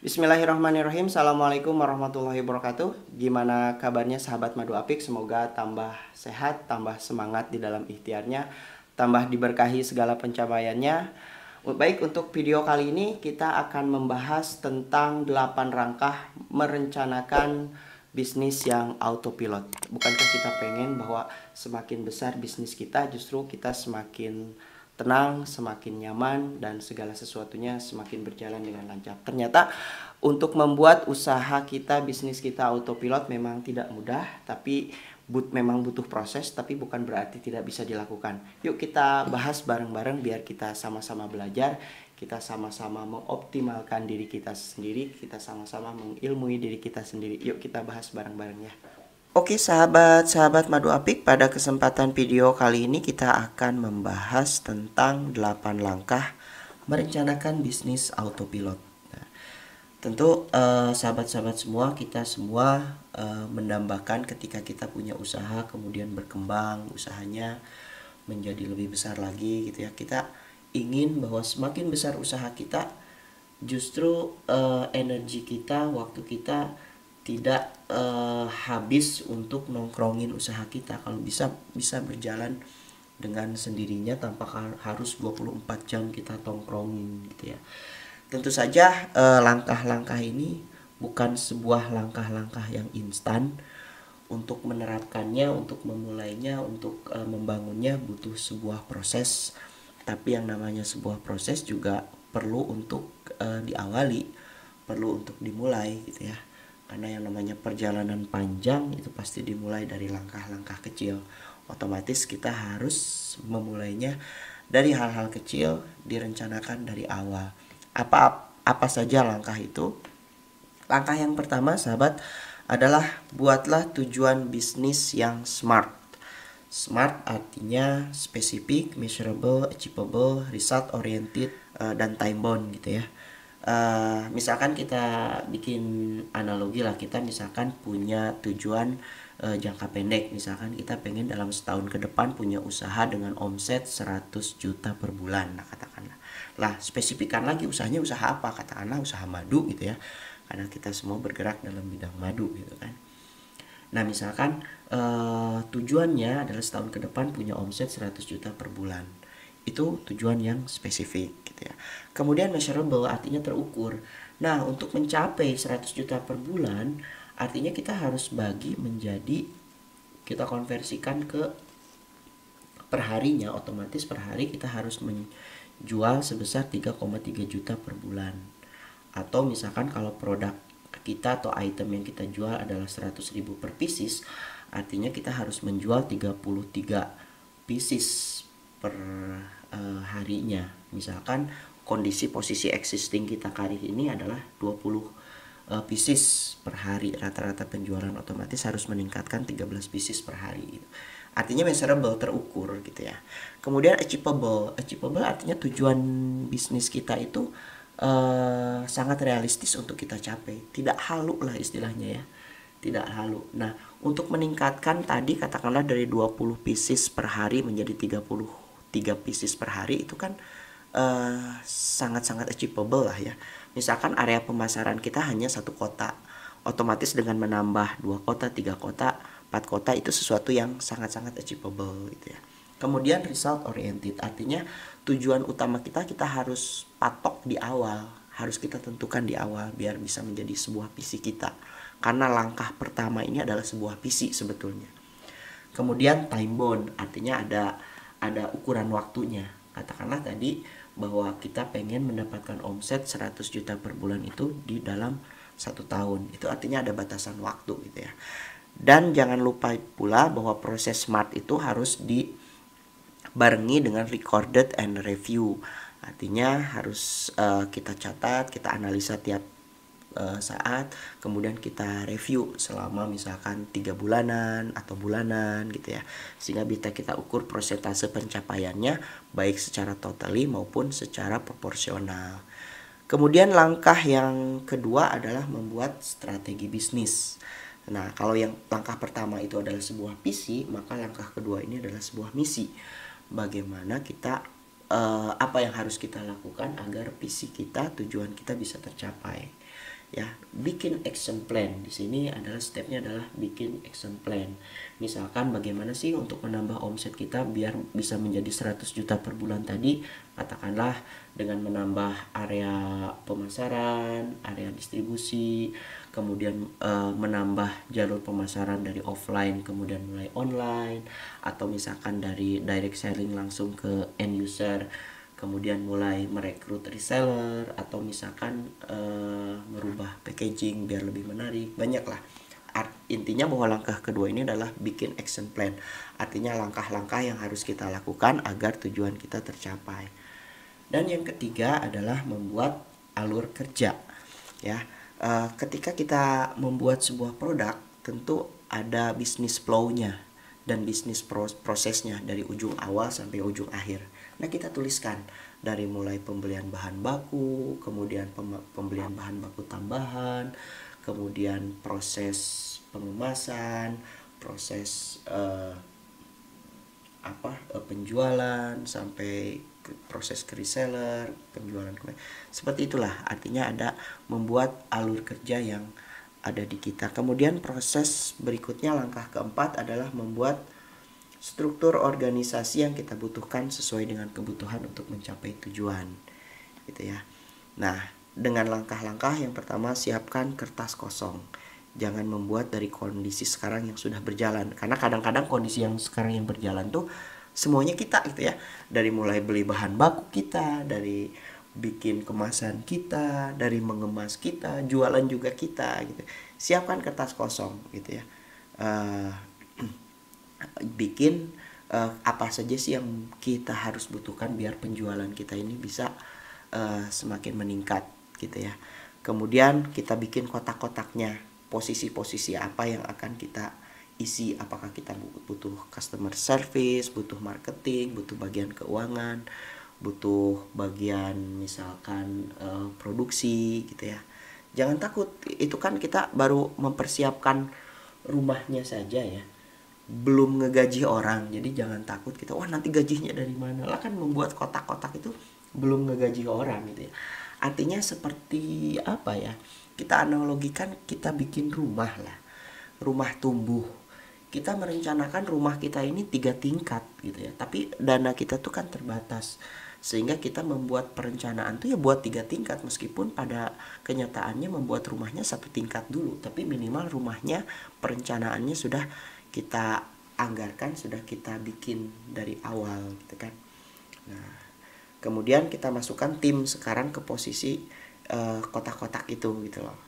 Bismillahirrahmanirrahim. Assalamualaikum warahmatullahi wabarakatuh. Gimana kabarnya sahabat Madu Apik? Semoga tambah sehat, tambah semangat di dalam ikhtiarnya, tambah diberkahi segala pencapaiannya. Baik, untuk video kali ini kita akan membahas tentang 8 langkah merencanakan bisnis yang autopilot. Bukankah kita pengen bahwa semakin besar bisnis kita, justru kita semakin tenang, semakin nyaman, dan segala sesuatunya semakin berjalan dengan lancar. Ternyata untuk membuat usaha kita, bisnis kita autopilot memang tidak mudah, tapi memang butuh proses, tapi bukan berarti tidak bisa dilakukan. Yuk kita bahas bareng-bareng biar kita sama-sama belajar, kita sama-sama mengoptimalkan diri kita sendiri, kita sama-sama mengilmui diri kita sendiri. Yuk kita bahas bareng-bareng ya. Oke sahabat-sahabat Madu Apik, pada kesempatan video kali ini kita akan membahas tentang 8 langkah merencanakan bisnis autopilot. Nah, tentu sahabat-sahabat semua, kita semua mendambakan ketika kita punya usaha kemudian berkembang, usahanya menjadi lebih besar lagi gitu ya. Kita ingin bahwa semakin besar usaha kita, justru energi kita, waktu kita tidak habis untuk nongkrongin usaha kita. Kalau bisa berjalan dengan sendirinya tanpa harus 24 jam kita tongkrongin gitu ya. Tentu saja langkah-langkah ini bukan sebuah langkah-langkah yang instan. Untuk menerapkannya, untuk memulainya, untuk membangunnya butuh sebuah proses. Tapi yang namanya sebuah proses juga perlu untuk diawali, perlu untuk dimulai gitu ya. Karena yang namanya perjalanan panjang itu pasti dimulai dari langkah-langkah kecil. Otomatis kita harus memulainya dari hal-hal kecil, direncanakan dari awal. Apa saja langkah itu? Langkah yang pertama sahabat adalah buatlah tujuan bisnis yang smart. Smart artinya spesifik, measurable, achievable, result oriented, dan time bound gitu ya. Misalkan kita bikin analogi lah, kita misalkan punya tujuan jangka pendek, misalkan kita pengen dalam setahun ke depan punya usaha dengan omset 100 juta per bulan, nah katakanlah. Lah, spesifikkan lagi usahanya usaha apa, katakanlah usaha madu gitu ya, karena kita semua bergerak dalam bidang madu gitu kan. Nah misalkan tujuannya adalah setahun ke depan punya omset 100 juta per bulan. Itu tujuan yang spesifik gitu ya. Kemudian measurable artinya terukur. Nah, untuk mencapai 100 juta per bulan, artinya kita harus bagi menjadi, kita konversikan ke perharinya, otomatis per hari kita harus menjual sebesar 3,3 juta per bulan. Atau misalkan kalau produk kita atau item yang kita jual adalah 100.000 per pieces, artinya kita harus menjual 33 pieces per harinya. Misalkan kondisi posisi existing kita kali ini adalah 20 pieces per hari, rata-rata penjualan otomatis harus meningkatkan 13 pieces per hari gitu. Artinya measurable, terukur gitu ya. Kemudian achievable artinya tujuan bisnis kita itu sangat realistis untuk kita capai, tidak halu lah istilahnya ya, tidak halu. Nah, untuk meningkatkan tadi katakanlah dari 20 pieces per hari menjadi 33 pieces per hari, itu kan sangat-sangat achievable lah ya. Misalkan area pemasaran kita hanya satu kota, otomatis dengan menambah 2 kota, 3 kota, 4 kota itu sesuatu yang sangat-sangat achievable gitu ya. Kemudian result oriented artinya tujuan utama kita harus patok di awal, harus kita tentukan di awal biar bisa menjadi sebuah visi kita. Karena langkah pertama ini adalah sebuah visi sebetulnya. Kemudian time bound artinya ada ukuran waktunya. Katakanlah tadi bahwa kita pengen mendapatkan omset 100 juta per bulan itu di dalam 1 tahun. Itu artinya ada batasan waktu gitu ya. Dan jangan lupa pula bahwa proses smart itu harus dibarengi dengan recorded and review. Artinya harus kita catat, kita analisa tiap saat, kemudian kita review selama misalkan 3 bulanan atau bulanan gitu ya, sehingga bisa kita ukur persentase pencapaiannya baik secara totally maupun secara proporsional. Kemudian langkah yang kedua adalah membuat strategi bisnis. Nah, kalau yang langkah pertama itu adalah sebuah visi, maka langkah kedua ini adalah sebuah misi. Bagaimana kita apa yang harus kita lakukan agar visi kita, tujuan kita bisa tercapai. ya. Bikin action plan di sini adalah stepnya adalah bikin action plan. Misalkan bagaimana sih untuk menambah omset kita biar bisa menjadi 100 juta per bulan tadi, katakanlah dengan menambah area pemasaran, area distribusi, kemudian menambah jalur pemasaran dari offline kemudian mulai online, atau misalkan dari direct selling langsung ke end user kemudian mulai merekrut reseller, atau misalkan merubah packaging biar lebih menarik. Banyak lah. Intinya bahwa langkah kedua ini adalah bikin action plan, artinya langkah-langkah yang harus kita lakukan agar tujuan kita tercapai. Dan yang ketiga adalah membuat alur kerja, ya. Ketika kita membuat sebuah produk, tentu ada bisnis flow-nya dan bisnis prosesnya dari ujung awal sampai ujung akhir. Nah, kita tuliskan dari mulai pembelian bahan baku, kemudian pembelian bahan baku tambahan, kemudian proses pengemasan, proses penjualan, sampai proses ke reseller, penjualan seperti itulah. Artinya ada membuat alur kerja yang ada di kita. Kemudian proses berikutnya, langkah keempat adalah membuat struktur organisasi yang kita butuhkan sesuai dengan kebutuhan untuk mencapai tujuan, gitu ya. Nah, dengan langkah-langkah yang pertama, siapkan kertas kosong. Jangan membuat dari kondisi sekarang yang sudah berjalan, karena kadang-kadang kondisi yang sekarang yang berjalan tuh semuanya kita, gitu ya. Dari mulai beli bahan baku kita, dari bikin kemasan kita, dari mengemas kita, jualan juga kita, gitu. Siapkan kertas kosong, gitu ya. Bikin apa saja sih yang kita harus butuhkan biar penjualan kita ini bisa semakin meningkat, gitu ya. Kemudian kita bikin kotak-kotaknya, posisi-posisi apa yang akan kita isi. Apakah kita butuh customer service, butuh marketing, butuh bagian keuangan, butuh bagian misalkan produksi, gitu ya. Jangan takut, itu kan kita baru mempersiapkan rumahnya saja ya, belum ngegaji orang. Jadi jangan takut kita, wah nanti gajinya dari mana, lah kan membuat kotak-kotak itu belum ngegaji orang, gitu ya. Artinya seperti apa ya, kita analogikan kita bikin rumah lah, rumah tumbuh. Kita merencanakan rumah kita ini 3 tingkat, gitu ya, tapi dana kita tuh kan terbatas, sehingga kita membuat perencanaan tuh ya buat 3 tingkat, meskipun pada kenyataannya membuat rumahnya 1 tingkat dulu, tapi minimal rumahnya perencanaannya sudah kita anggarkan, sudah kita bikin dari awal, gitu kan. Nah, kemudian kita masukkan tim sekarang ke posisi kotak-kotak itu, gitu loh.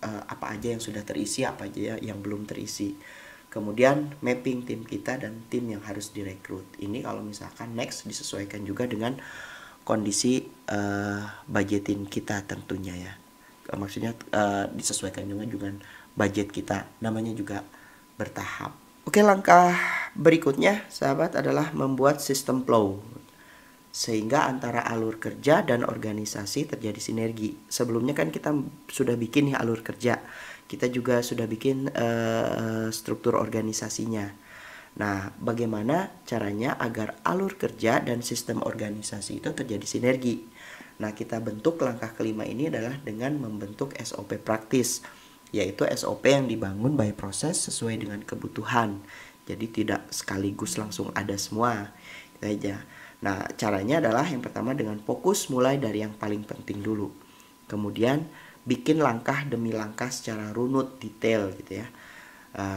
Apa aja yang sudah terisi, apa aja yang belum terisi. Kemudian mapping tim kita dan tim yang harus direkrut. Ini kalau misalkan next disesuaikan juga dengan kondisi budgeting kita tentunya ya. Maksudnya disesuaikan juga dengan budget kita. Namanya juga bertahap. Oke, langkah berikutnya sahabat adalah membuat sistem flow, sehingga antara alur kerja dan organisasi terjadi sinergi. Sebelumnya kan kita sudah bikin nih alur kerja, kita juga sudah bikin struktur organisasinya. Nah, bagaimana caranya agar alur kerja dan sistem organisasi itu terjadi sinergi? Nah, kita bentuk langkah kelima ini adalah dengan membentuk SOP praktis, yaitu SOP yang dibangun by proses sesuai dengan kebutuhan. Jadi tidak sekaligus langsung ada semua, itu aja. Nah, caranya adalah yang pertama dengan fokus mulai dari yang paling penting dulu. Kemudian bikin langkah demi langkah secara runut, detail, gitu ya.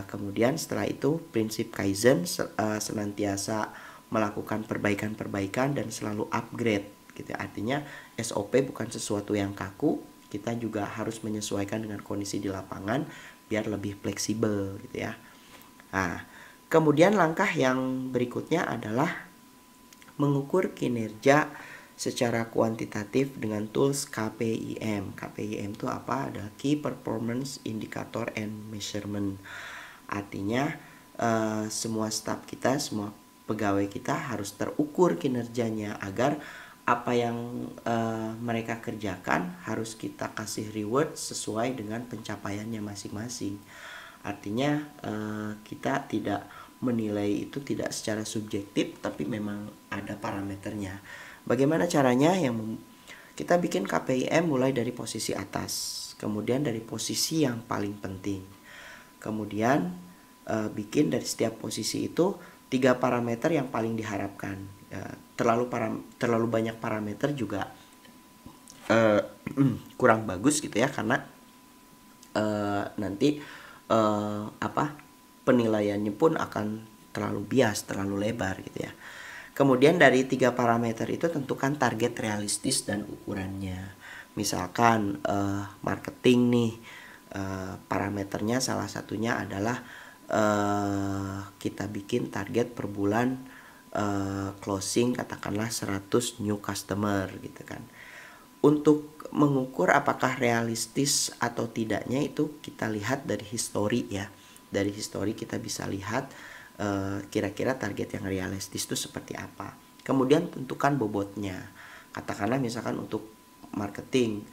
Kemudian setelah itu prinsip Kaizen, senantiasa melakukan perbaikan-perbaikan dan selalu upgrade, gitu. Artinya SOP bukan sesuatu yang kaku, kita juga harus menyesuaikan dengan kondisi di lapangan biar lebih fleksibel, gitu ya. Nah, kemudian langkah yang berikutnya adalah mengukur kinerja secara kuantitatif dengan tools KPIM. KPIM itu apa? Ada Key Performance Indicator and Measurement. Artinya semua staf kita, semua pegawai kita harus terukur kinerjanya agar apa yang mereka kerjakan harus kita kasih reward sesuai dengan pencapaiannya masing-masing. Artinya kita tidak menilai itu tidak secara subjektif, tapi memang ada parameternya. Bagaimana caranya? Kita bikin KPIM mulai dari posisi atas, kemudian dari posisi yang paling penting. Kemudian bikin dari setiap posisi itu 3 parameter yang paling diharapkan. Terlalu banyak parameter juga kurang bagus gitu ya, karena nanti penilaiannya pun akan terlalu bias, terlalu lebar gitu ya. Kemudian dari 3 parameter itu tentukan target realistis dan ukurannya. Misalkan marketing nih, parameternya salah satunya adalah kita bikin target per bulan closing katakanlah 100 new customer gitu kan. Untuk mengukur apakah realistis atau tidaknya itu kita lihat dari histori ya. Dari histori kita bisa lihat kira-kira target yang realistis itu seperti apa. Kemudian tentukan bobotnya. Katakanlah misalkan untuk marketing,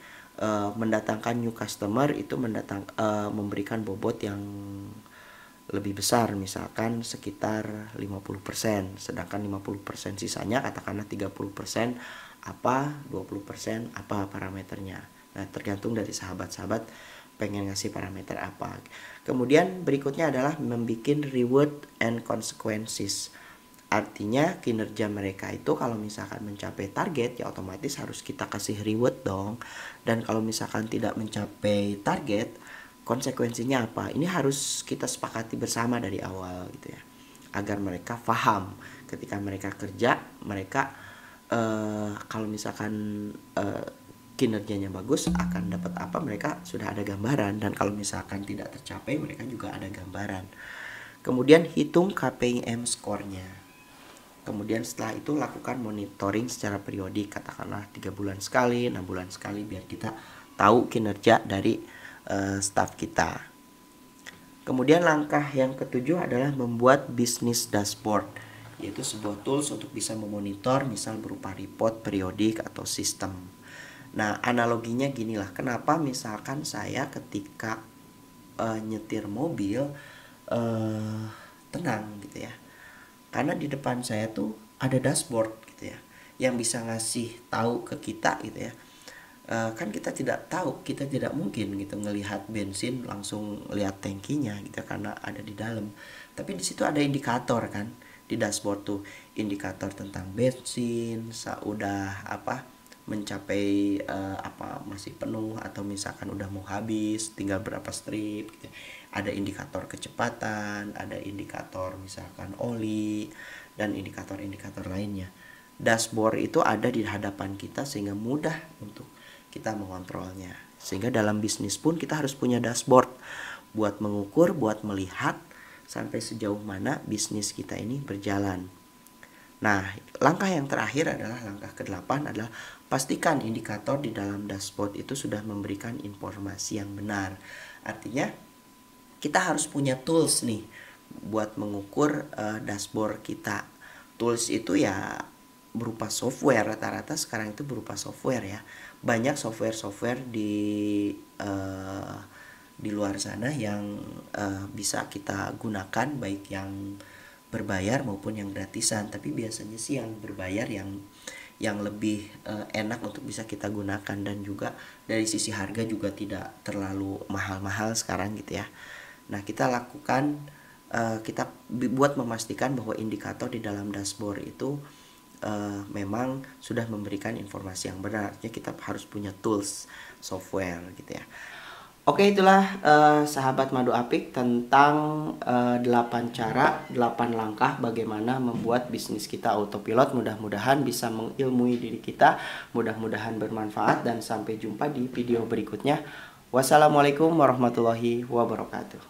mendatangkan new customer itu memberikan bobot yang lebih besar, misalkan sekitar 50%, sedangkan 50% sisanya katakanlah 30% apa, 20% apa parameternya. Nah, tergantung dari sahabat-sahabat pengen ngasih parameter apa. Kemudian berikutnya adalah membuat reward and consequences. Artinya kinerja mereka itu kalau misalkan mencapai target ya otomatis harus kita kasih reward dong. Dan kalau misalkan tidak mencapai target, konsekuensinya apa? Ini harus kita sepakati bersama dari awal gitu ya. Agar mereka paham ketika mereka kerja, mereka kalau misalkan kinerjanya bagus akan dapat apa, mereka sudah ada gambaran, dan kalau misalkan tidak tercapai mereka juga ada gambaran. Kemudian hitung KPIM skornya. Kemudian setelah itu lakukan monitoring secara periodik, katakanlah 3 bulan sekali, 6 bulan sekali, biar kita tahu kinerja dari staff kita. Kemudian langkah yang ketujuh adalah membuat bisnis dashboard, yaitu sebuah tools untuk bisa memonitor misal berupa report periodik atau sistem. Nah, analoginya ginilah, kenapa misalkan saya ketika nyetir mobil tenang gitu ya, karena di depan saya tuh ada dashboard gitu ya, yang bisa ngasih tahu ke kita gitu ya. Kan kita tidak tahu, kita tidak mungkin gitu ngelihat bensin langsung lihat tangkinya gitu karena ada di dalam. Tapi di situ ada indikator kan di dashboard tuh, indikator tentang bensin, udah mencapai masih penuh atau misalkan udah mau habis, tinggal berapa strip gitu. Ada indikator kecepatan, ada indikator misalkan oli, dan indikator-indikator lainnya. Dashboard itu ada di hadapan kita sehingga mudah untuk kita mengontrolnya. Sehingga dalam bisnis pun kita harus punya dashboard buat mengukur, buat melihat sampai sejauh mana bisnis kita ini berjalan. Nah, langkah yang terakhir adalah langkah ke-8 adalah pastikan indikator di dalam dashboard itu sudah memberikan informasi yang benar. Artinya kita harus punya tools nih buat mengukur dashboard kita. Tools itu ya berupa software, rata-rata sekarang itu berupa software ya. Banyak software-software di luar sana yang bisa kita gunakan, baik yang berbayar maupun yang gratisan. Tapi biasanya sih yang berbayar yang lebih enak untuk bisa kita gunakan, dan juga dari sisi harga juga tidak terlalu mahal-mahal sekarang gitu ya. Nah, kita lakukan kita buat memastikan bahwa indikator di dalam dashboard itu memang sudah memberikan informasi yang benar. Artinya kita harus punya tools software gitu ya. Oke, itulah sahabat Madu Apik tentang 8 cara, 8 langkah bagaimana membuat bisnis kita autopilot. Mudah-mudahan bisa mengilmui diri kita, mudah-mudahan bermanfaat, dan sampai jumpa di video berikutnya. Wassalamualaikum warahmatullahi wabarakatuh.